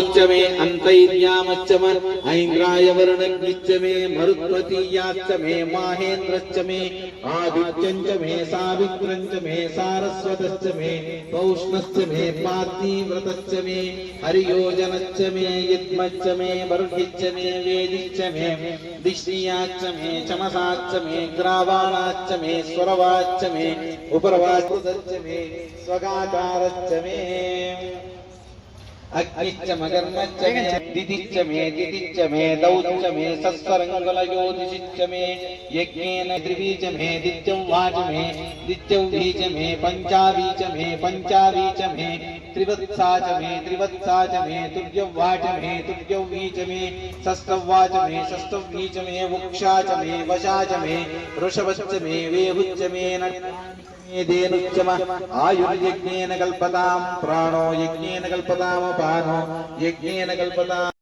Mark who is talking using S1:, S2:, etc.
S1: प्राणोच्च मे अन्तैर्यामच्च मे ऐन्द्राय वरुणग्निच्च मे मरुत्वतीयाच्च मे माहेन्द्रच्च मे आदित्यञ्च मे सावित्रञ्च मे सारस्वतश्च मे पौष्णश्च मे पार्थिव्रतश्च मे हरियोजनश्च मे युग्मच्च मे बर्हिच्च मे वेदिच्च मे दिश्रियाच्च मे चमसाच्च मे ग्रावाणाच्च मे स्वरवाच्च मे उपरवाच्च मे स्वगाकारच्च मे अग्निच्च मगर्मच्च मे दिदिच्च मे दौच्च मे सस्वरङ्गलयोदिशिच्च मे यज्ञेन द्रिवीच मे दित्यौवाच मे दित्यौवीच मे पञ्चावीच मे त्रिवत्सा च मे तुर्यौवाच मे तुर्यौवीच मे षष्ठौवाच मे वुक्षा च मे वशा च मे वृषभच्च मे वेहुच्च मे धेनुच्च आयुर्यज्ञेन कल्पतां प्राणो यज्ञेन कल्पतामपानो यज्ञेन कल्पताम्